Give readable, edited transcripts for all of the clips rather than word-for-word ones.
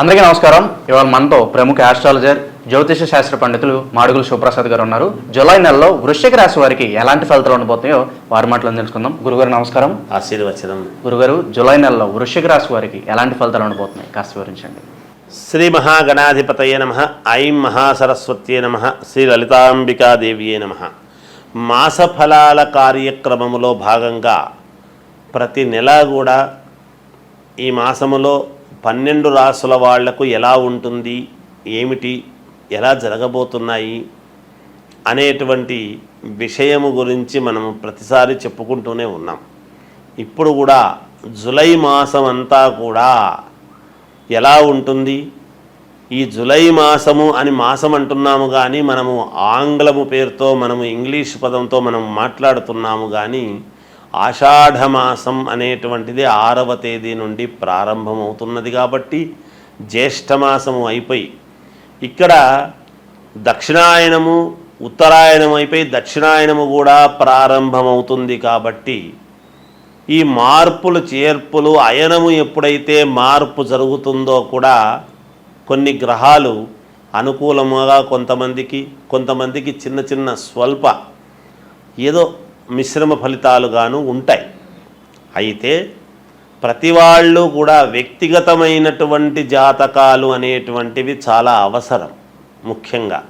అందరికీ నమస్కారం. ఇవాళ మనతో ప్రముఖ ఆస్ట్రాలజర్ జ్యోతిష శాస్త్ర పండితులు మాడుగుల శివప్రసాద్ గారు ఉన్నారు. జూలై నెలలో వృశ్చిక రాశి వారికి ఎలాంటి ఫలితాలు ఉండబోతున్నాయో వారి మాటలో తెలుసుకుందాం. గురుగారు నమస్కారం. ఆశీర్వచనం. గురుగారు, జూలై నెలలో వృశ్చిక రాశి వారికి ఎలాంటి ఫలితాలు ఉండబోతున్నాయి కాస్త వివరించండి. శ్రీ మహాగణాధిపతయే నమః. ఐం మహాసరస్వత్యే నమః. శ్రీ లలితాంబికాదేవియే నమః. మాస ఫలాల కార్యక్రమములో భాగంగా ప్రతి నెల కూడా ఈ మాసములో 12 రాసుల వాళ్లకు ఎలా ఉంటుంది, ఏమిటి, ఎలా జరగబోతున్నాయి అనేటువంటి విషయము గురించి మనము ప్రతిసారి చెప్పుకుంటూనే ఉన్నాం. ఇప్పుడు కూడా జూలై మాసం అంతా కూడా ఎలా ఉంటుంది, ఈ జూలై మాసము అని మాసం అంటున్నాము కానీ మనము ఆంగ్లము పేరుతో మనము ఇంగ్లీష్ పదంతో మనం మాట్లాడుతున్నాము కానీ ఆషాఢమాసం అనేటువంటిది 6వ తేదీ నుండి ప్రారంభమవుతున్నది కాబట్టి జ్యేష్ఠమాసము అయిపోయి ఇక్కడ దక్షిణాయనము ఉత్తరాయణం అయిపోయి దక్షిణాయనము కూడా ప్రారంభమవుతుంది. కాబట్టి ఈ మార్పులు చేర్పులు అయనము ఎప్పుడైతే మార్పు జరుగుతుందో కూడా కొన్ని గ్రహాలు అనుకూలముగా కొంతమందికి చిన్న చిన్న స్వల్ప ఏదో మిశ్రమ ఫలితాలుగాను ఉంటాయి. అయితే ప్రతి వాళ్ళు కూడా వ్యక్తిగతమైనటువంటి జాతకాలు అనేటువంటివి చాలా అవసరం. ముఖ్యంగా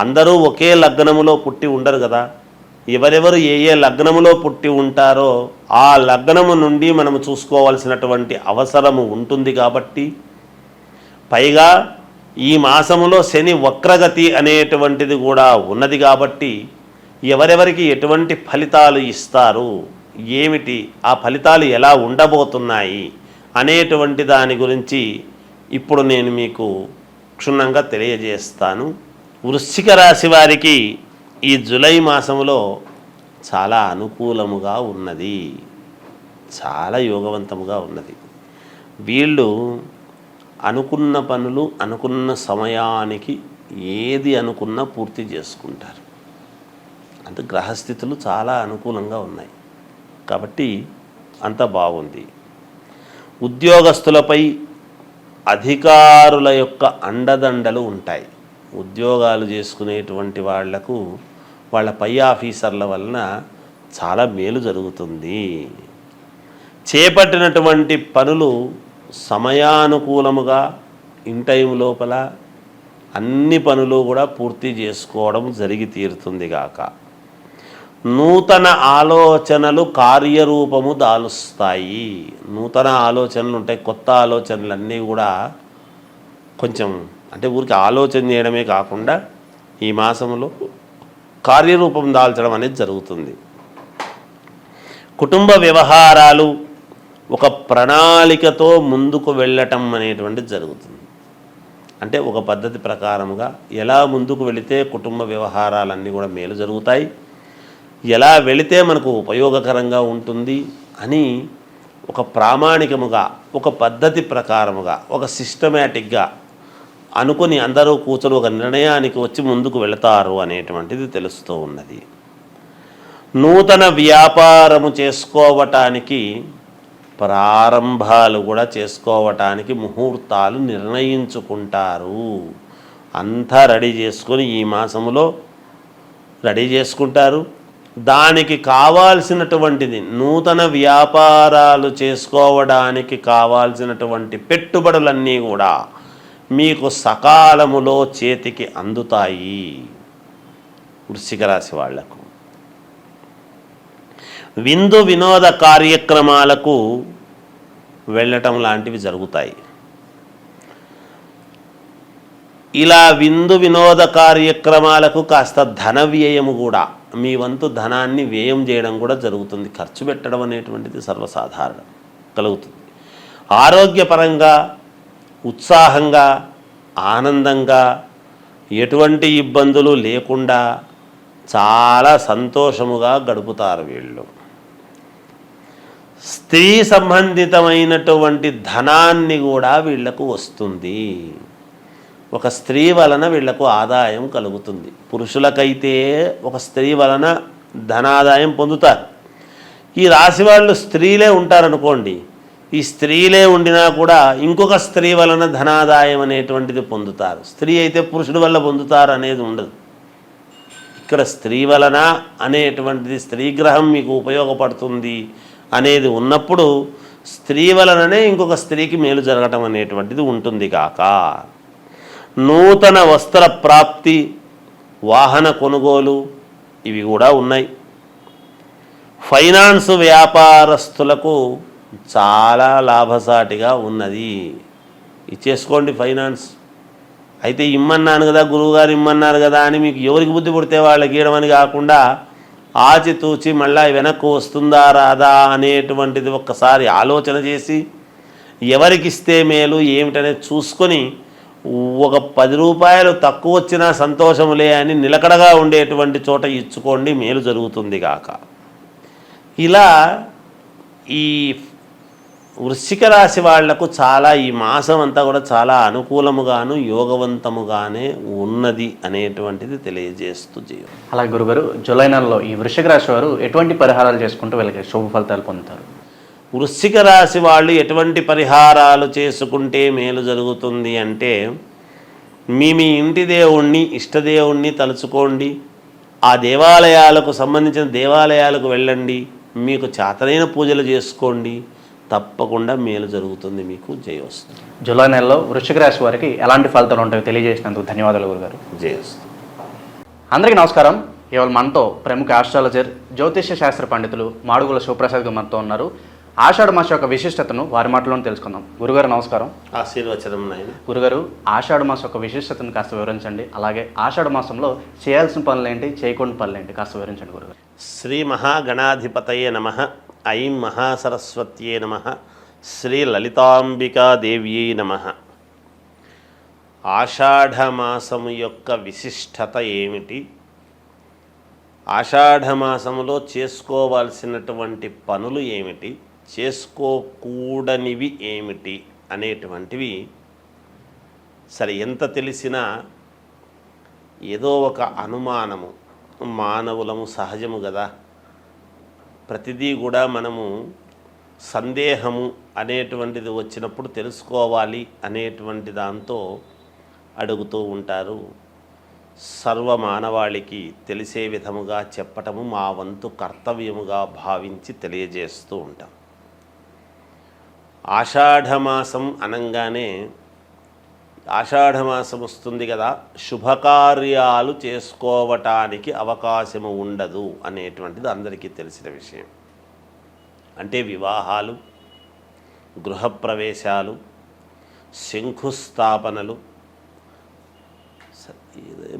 అందరూ ఒకే లగ్నములో పుట్టి ఉండరు కదా. ఎవరెవరు ఏ లగ్నములో పుట్టి ఉంటారో ఆ లగ్నము నుండి మనము చూసుకోవాల్సినటువంటి అవసరము ఉంటుంది. కాబట్టి పైగా ఈ మాసములో శని వక్రగతి అనేటువంటిది కూడా ఉన్నది. కాబట్టి ఎవరెవరికి ఎటువంటి ఫలితాలు ఇస్తారు, ఏమిటి, ఆ ఫలితాలు ఎలా ఉండబోతున్నాయి అనేటువంటి దాని గురించి ఇప్పుడు నేను మీకు క్షుణ్ణంగా తెలియజేస్తాను. వృశ్చిక రాశి వారికి ఈ జూలై మాసంలో చాలా అనుకూలముగా ఉన్నది, చాలా యోగవంతముగా ఉన్నది. వీళ్ళు అనుకున్న పనులు అనుకున్న సమయానికి ఏది అనుకున్నా పూర్తి చేసుకుంటారు. అంటే గ్రహస్థితులు చాలా అనుకూలంగా ఉన్నాయి కాబట్టి అంత బాగుంది. ఉద్యోగస్తులపై అధికారుల యొక్క అండదండలు ఉంటాయి. ఉద్యోగాలు చేసుకునేటువంటి వాళ్లకు వాళ్ళ పై ఆఫీసర్ల వలన చాలా మేలు జరుగుతుంది. చేపట్టినటువంటి పనులు సమయానుకూలముగా ఇన్ టైం లోపల అన్ని పనులు కూడా పూర్తి చేసుకోవడం జరిగి తీరుతుంది గాక. నూతన ఆలోచనలు కార్యరూపము దాలుస్తాయి. నూతన ఆలోచనలు ఉంటాయి, కొత్త ఆలోచనలన్నీ కూడా కొంచెం అంటే ఊరికి ఆలోచన చేయడమే కాకుండా ఈ మాసంలో కార్యరూపం దాల్చడం అనేది జరుగుతుంది. కుటుంబ వ్యవహారాలు ఒక ప్రణాళికతో ముందుకు వెళ్ళటం అనేటువంటిది జరుగుతుంది. అంటే ఒక పద్ధతి ప్రకారముగా ఎలా ముందుకు వెళితే కుటుంబ వ్యవహారాలన్నీ కూడా మేలు జరుగుతాయి, ఎలా వెళితే మనకు ఉపయోగకరంగా ఉంటుంది అని ఒక ప్రామాణికముగా ఒక పద్ధతి ప్రకారముగా ఒక సిస్టమేటిక్గా అనుకుని అందరూ కూర్చొని ఒక నిర్ణయానికి వచ్చి ముందుకు వెళతారు అనేటువంటిది తెలుస్తూ ఉన్నది. నూతన వ్యాపారము చేసుకోవటానికి ప్రారంభాలు కూడా చేసుకోవటానికి ముహూర్తాలు నిర్ణయించుకుంటారు. అంతా రెడీ చేసుకొని ఈ మాసములో రెడీ చేసుకుంటారు. దానికి కావాల్సినటువంటిది నూతన వ్యాపారాలు చేసుకోవడానికి కావాల్సినటువంటి పెట్టుబడులన్నీ కూడా మీకు సకాలములో చేతికి అందుతాయి. వృశ్చిక రాశి వాళ్లకు విందు వినోద కార్యక్రమాలకు వెళ్ళటం లాంటివి జరుగుతాయి. ఇలా విందు వినోద కార్యక్రమాలకు కాస్త ధన వ్యయము కూడా, మీ వంతు ధనాన్ని వ్యయం చేయడం కూడా జరుగుతుంది. ఖర్చు పెట్టడం అనేటువంటిది సర్వసాధారణం కలుగుతుంది. ఆరోగ్యపరంగా ఉత్సాహంగా ఆనందంగా ఎటువంటి ఇబ్బందులు లేకుండా చాలా సంతోషముగా గడుపుతారు వీళ్ళు. స్త్రీ సంబంధితమైనటువంటి ధనాన్ని కూడా వీళ్లకు వస్తుంది. ఒక స్త్రీ వలన వీళ్లకు ఆదాయం కలుగుతుంది. పురుషులకైతే ఒక స్త్రీ వలన ధనాదాయం పొందుతారు. ఈ రాశి వాళ్ళు స్త్రీలే ఉంటారనుకోండి, ఈ స్త్రీలే ఉండినా కూడా ఇంకొక స్త్రీ వలన ధనాదాయం అనేటువంటిది పొందుతారు. స్త్రీ అయితే పురుషుడి వల్ల పొందుతారు అనేది ఉండదు. ఇక్కడ స్త్రీ వలన అనేటువంటిది స్త్రీగ్రహం మీకు ఉపయోగపడుతుంది అనేది ఉన్నప్పుడు స్త్రీ వలననే ఇంకొక స్త్రీకి మేలు జరగటం అనేటువంటిది ఉంటుంది కాక నూతన వస్త్ర ప్రాప్తి, వాహన కొనుగోలు ఇవి కూడా ఉన్నాయి. ఫైనాన్స్ వ్యాపారస్తులకు చాలా లాభసాటిగా ఉన్నది. ఇచ్చేసుకోండి ఫైనాన్స్. అయితే ఇమ్మన్నాను కదా, గురువుగారు ఇమ్మన్నారు కదా అని మీకు ఎవరికి బుద్ధి పుడితే వాళ్ళకి ఇవ్వడం అని కాకుండా ఆచితూచి మళ్ళీ వెనక్కు వస్తుందా రాదా అనేటువంటిది ఒక్కసారి ఆలోచన చేసి ఎవరికిస్తే మేలు ఏమిటనేది చూసుకొని ఒక 10 రూపాయలు తక్కువ వచ్చినా సంతోషములే అని నిలకడగా ఉండేటువంటి చోట ఇచ్చుకోండి, మేలు జరుగుతుంది కాక. ఇలా ఈ వృశ్చిక రాశి వాళ్లకు చాలా ఈ మాసం అంతా కూడా చాలా అనుకూలముగాను యోగవంతముగానే ఉన్నది అనేటువంటిది తెలియజేస్తూ జీవం. అలాగే గురుగారు, జూలై నెలలో ఈ వృశ్చిక రాశి వారు ఎటువంటి పరిహారాలు చేసుకుంటూ వీళ్ళకి శుభ ఫలితాలు పొందుతారు? వృశ్చిక రాశి వాళ్ళు ఎటువంటి పరిహారాలు చేసుకుంటే మేలు జరుగుతుంది అంటే, మీ ఇంటి దేవుణ్ణి, ఇష్టదేవుణ్ణి తలుచుకోండి. ఆ దేవాలయాలకు సంబంధించిన దేవాలయాలకు వెళ్ళండి. మీకు చేతనైన పూజలు చేసుకోండి. తప్పకుండా మేలు జరుగుతుంది, మీకు జయోస్తు. జూలై నెలలో వృశ్చిక రాశి వారికి ఎలాంటి ఫలితాలు ఉంటాయో తెలియజేసినందుకు ధన్యవాదాలు గురుగారు. జయోస్తు. అందరికీ నమస్కారం. ఇవాళ మనతో ప్రముఖ ఆస్ట్రాలజర్, జ్యోతిష్య శాస్త్ర పండితులు మాడుగుల శివప్రసాద్ గారు మనతో ఉన్నారు. ఆషాఢ మాసం యొక్క విశిష్టతను వారి మాటలోనే తెలుసుకుందాం. గురుగారు నమస్కారం. ఆశీర్వచనం నాయన. గురుగారు, ఆషాఢ మాసం యొక్క విశిష్టతను కాస్త వివరించండి. అలాగే ఆషాఢ మాసంలో చేయాల్సిన పనులు ఏంటి, చేయకూడని పనులు ఏంటి కాస్త వివరించండి గురుగారు. శ్రీ మహాగణాధిపతయే నమః. ఐం మహాసరస్వత్యే నమః. శ్రీ లలితాంబికాదేవ్యై నమః. ఆషాఢమాసము యొక్క విశిష్టత ఏమిటి, ఆషాఢమాసములో చేసుకోవాల్సినటువంటి పనులు ఏమిటి, చేసుకోకూడనివి ఏమిటి అనేటువంటివి సరే ఎంత తెలిసినా ఏదో ఒక అనుమానము, మానవులము సహజము కదా. ప్రతిదీ కూడా మనము సందేహము అనేటువంటిది వచ్చినప్పుడు తెలుసుకోవాలి అనేటువంటి దాంతో అడుగుతూ ఉంటారు. సర్వమానవాళికి తెలిసే విధముగా చెప్పటము మా వంతు కర్తవ్యముగా భావించి తెలియజేస్తూ ఉంటాం. ఆషాఢమాసం అనంగానే ఆషాఢమాసం వస్తుంది కదా, శుభకార్యాలు చేసుకోవటానికి అవకాశము ఉండదు అనేటువంటిది అందరికీ తెలిసిన విషయం. అంటే వివాహాలు, గృహప్రవేశాలు, శంకుస్థాపనలు,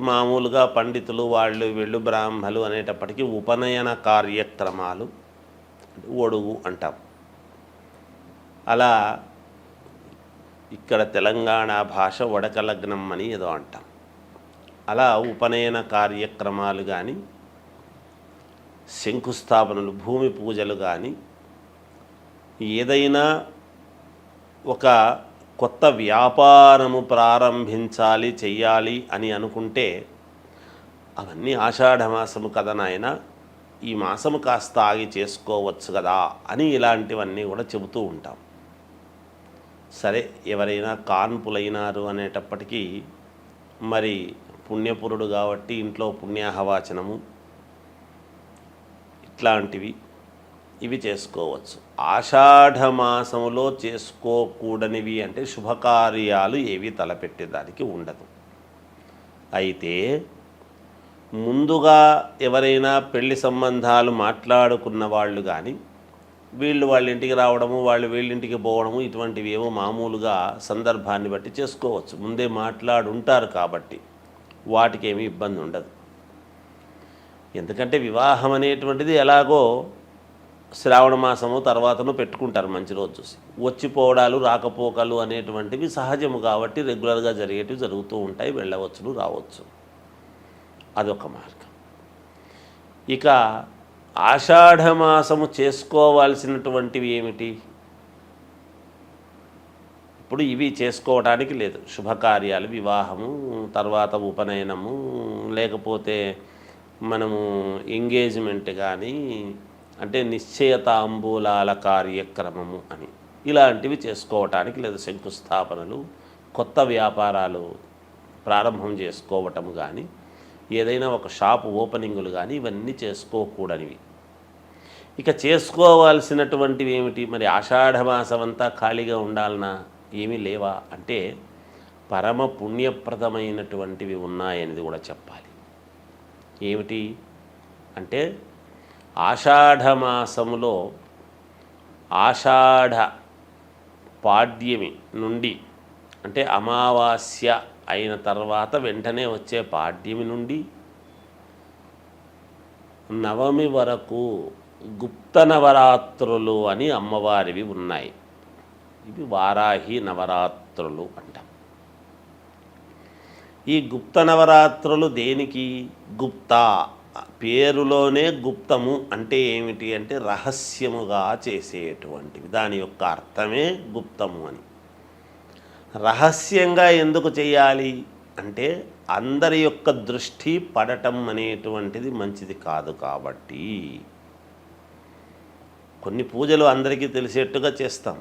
మామూలుగా పండితులు వీళ్ళు బ్రాహ్మలు అనేటప్పటికీ ఉపనయన కార్యక్రమాలు, ఒడుగు అంటాం. అలా ఇక్కడ తెలంగాణ భాష వడకలగ్నం అని ఏదో అంటాం. అలా ఉపనయన కార్యక్రమాలు కానీ, శంకుస్థాపనలు, భూమి పూజలు కానీ, ఏదైనా ఒక కొత్త వ్యాపారము ప్రారంభించాలి, చెయ్యాలి అని అనుకుంటే అవన్నీ ఆషాఢమాసము కదా నాయన, ఈ మాసము కాస్త ఆగి చేసుకోవచ్చు కదా అని ఇలాంటివన్నీ కూడా చెబుతూ ఉంటాం. సరే, ఎవరైనా కాన్పులైనారు అనేటప్పటికీ మరి పుణ్యపురుడు కాబట్టి ఇంట్లో పుణ్యాహవాచనము ఇట్లాంటివి ఇవి చేసుకోవచ్చు. ఆషాఢమాసములో చేసుకోకూడనివి అంటే శుభకార్యాలు ఏవి తలపెట్టేదానికి ఉండదు. అయితే ముందుగా ఎవరైనా పెళ్లి సంబంధాలు మాట్లాడుకున్న వాళ్ళు కానీ, వాళ్ళ ఇంటికి రావడము, వీళ్ళింటికి పోవడము, ఇటువంటివి ఏమో మామూలుగా సందర్భాన్ని బట్టి చేసుకోవచ్చు. ముందే మాట్లాడుంటారు కాబట్టి వాటికి ఏమీ ఇబ్బంది ఉండదు. ఎందుకంటే వివాహం అనేటువంటిది ఎలాగో శ్రావణ మాసము తర్వాతను పెట్టుకుంటారు మంచి రోజు చూసి. వచ్చిపోవడాలు, రాకపోకలు అనేటువంటివి సహజము కాబట్టి రెగ్యులర్గా జరిగేటివి జరుగుతూ ఉంటాయి. వెళ్ళవచ్చును, రావచ్చు. అదొక మార్గం. ఇక ఆషాఢమాసము చేసుకోవాల్సినటువంటివి ఏమిటి? ఇప్పుడు ఇవి చేసుకోవటానికి లేదు. శుభకార్యాలు, వివాహము, తర్వాత ఉపనయనము, లేకపోతే మనము ఎంగేజ్మెంట్ కానీ, అంటే నిశ్చయతాంబూలాల కార్యక్రమము అని ఇలాంటివి చేసుకోవటానికి, లేదా శంకుస్థాపనలు, కొత్త వ్యాపారాలు ప్రారంభం చేసుకోవటం కానీ, ఏదైనా ఒక షాపు ఓపెనింగులు కానీ ఇవన్నీ చేసుకోకూడనివి. ఇక చేసుకోవాల్సినటువంటివి ఏమిటి? మరి ఆషాఢమాసం అంతా ఖాళీగా ఉండాలనా? ఏమీ లేవా అంటే పరమ పుణ్యప్రదమైనటువంటివి ఉన్నాయనేది కూడా చెప్పాలి. ఏమిటి అంటే ఆషాఢమాసములో ఆషాఢ పాడ్యమి నుండి, అంటే అమావాస్య అయిన తర్వాత వెంటనే వచ్చే పాడ్యమి నుండి నవమి వరకు గుప్త నవరాత్రులు అని అమ్మవారివి ఉన్నాయి. ఇవి వారాహి నవరాత్రులు అంటాం. ఈ గుప్త నవరాత్రులు దేనికి? గుప్త పేరులోనే గుప్తము అంటే ఏమిటి అంటే రహస్యముగా చేసేటువంటివి. దాని యొక్క అర్థమే గుప్తము అని. రహస్యంగా ఎందుకు చేయాలి అంటే అందరి యొక్క దృష్టి పడటం అనేటువంటిది మంచిది కాదు కాబట్టి కొన్ని పూజలు అందరికీ తెలిసేట్టుగా చేస్తాం.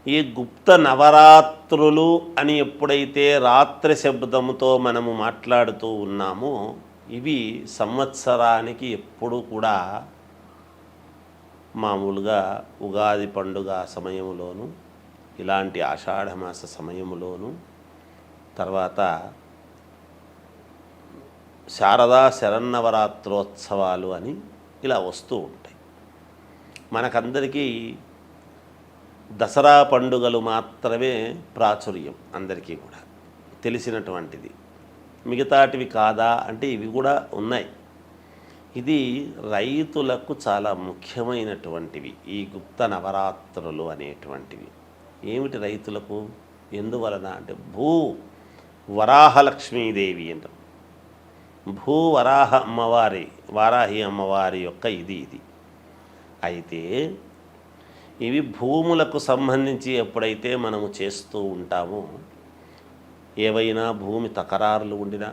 ఈ గుప్త నవరాత్రులు అని ఎప్పుడైతే రాత్రి శబ్దముతో మనము మాట్లాడుతూ ఉన్నామో ఇవి సంవత్సరానికి ఎప్పుడు కూడా మామూలుగా ఉగాది పండుగ సమయంలోను, ఇలాంటి ఆషాఢమాస సమయంలోను, తర్వాత శారదా శరన్నవరాత్రోత్సవాలు అని ఇలా వస్తూ ఉంటాయి. మనకందరికీ దసరా పండుగలు మాత్రమే ప్రాచుర్యం, అందరికీ కూడా తెలిసినటువంటిది. మిగతాటివి కాదా అంటే ఇవి కూడా ఉన్నాయి. ఇది రైతులకు చాలా ముఖ్యమైనటువంటివి ఈ గుప్త నవరాత్రులు అనేటువంటివి. ఏమిటి రైతులకు? ఎందువలన అంటే వరాహలక్ష్మీదేవి అంటాం. వారాహి అమ్మవారి యొక్క ఇది అయితే ఇవి భూములకు సంబంధించి ఎప్పుడైతే మనము చేస్తూ ఉంటామో, ఏవైనా భూమి తకరారులు ఉండినా,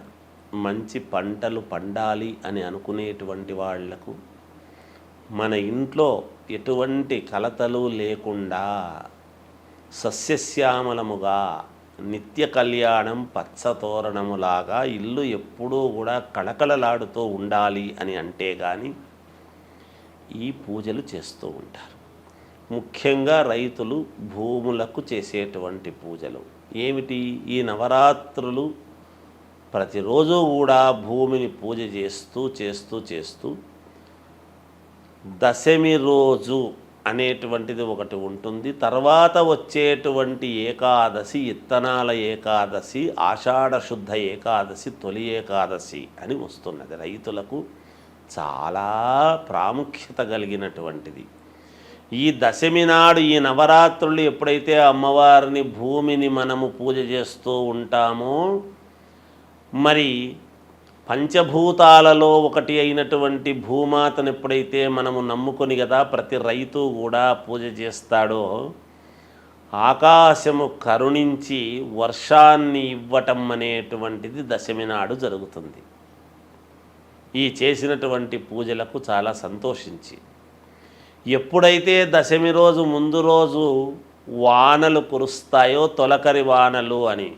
మంచి పంటలు పండాలి అని అనుకునేటువంటి వాళ్లకు మన ఇంట్లో ఎటువంటి కలతలు లేకుండా సస్యశ్యామలముగా నిత్య కళ్యాణం పచ్చతోరణములాగా ఇల్లు ఎప్పుడూ కూడా కళకళలాడుతూ ఉండాలి అని అంటే కానీ ఈ పూజలు చేస్తూ ఉంటారు. ముఖ్యంగా రైతులు భూములకు చేసేటువంటి పూజలు ఏమిటి? ఈ నవరాత్రులు ప్రతిరోజు కూడా భూమిని పూజ చేస్తూ దశమి రోజు అనేటువంటిది ఒకటి ఉంటుంది. తర్వాత వచ్చేటువంటి ఏకాదశి, ఇత్తనాల ఏకాదశి, ఆషాఢ శుద్ధ ఏకాదశి, తొలి ఏకాదశి అని వస్తున్నది. రైతులకు చాలా ప్రాముఖ్యత కలిగినటువంటిది. ఈ దశమి నాడు ఈ నవరాత్రులు ఎప్పుడైతే అమ్మవారిని భూమిని మనము పూజ చేస్తూ ఉంటామో, మరి పంచభూతాలలో ఒకటి అయినటువంటి భూమాతను ఎప్పుడైతే మనము నమ్ముకొని కదా ప్రతి రైతు కూడా పూజ చేస్తాడో, ఆకాశము కరుణించి వర్షాన్ని ఇవ్వటం అనేటువంటిది దశమి నాడు జరుగుతుంది. ఈ చేసినటువంటి పూజలకు చాలా సంతోషించి ఎప్పుడైతే దశమి రోజు ముందు రోజు వానలు కురుస్తాయో, తొలకరి వానలు అని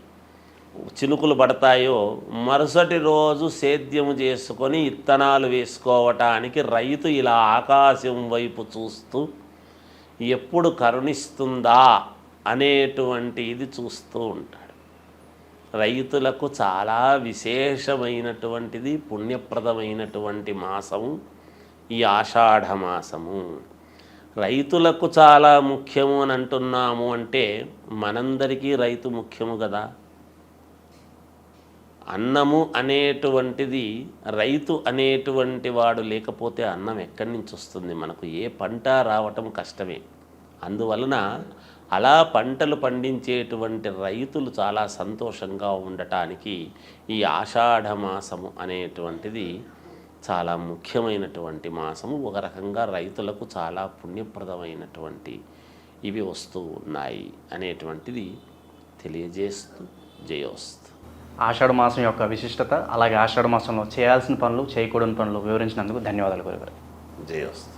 చినుకులు పడతాయో, మరుసటి రోజు సేద్యము చేసుకొని ఇత్తనాలు వేసుకోవటానికి రైతు ఇలా ఆకాశం వైపు చూస్తూ ఎప్పుడు కరుణిస్తుందా అనేటువంటి ఇది చూస్తూ ఉంటాడు. రైతులకు చాలా విశేషమైనటువంటిది, పుణ్యప్రదమైనటువంటి మాసము ఈ ఆషాఢ మాసము. రైతులకు చాలా ముఖ్యము అని అంటున్నాము అంటే మనందరికీ రైతు ముఖ్యము కదా. అన్నము అనేటువంటిది, రైతు అనేటువంటి వాడు లేకపోతే అన్నం ఎక్కడి నుంచి వస్తుంది? మనకు ఏ పంట రావటం కష్టమే. అందువలన అలా పంటలు పండించేటువంటి రైతులు చాలా సంతోషంగా ఉండటానికి ఈ ఆషాఢ మాసము అనేటువంటిది చాలా ముఖ్యమైనటువంటి మాసము. ఒక రకంగా రైతులకు చాలా పుణ్యప్రదమైనటువంటి ఇవి వస్తూ ఉన్నాయి అనేటువంటిది తెలియజేస్తూ జయోస్తు. ఆషాఢ మాసం యొక్క విశిష్టత, అలాగే ఆషాఢ మాసంలో చేయాల్సిన పనులు, చేయకూడని పనులు వివరించినందుకు ధన్యవాదాలు గురుగారు. జయోస్తు.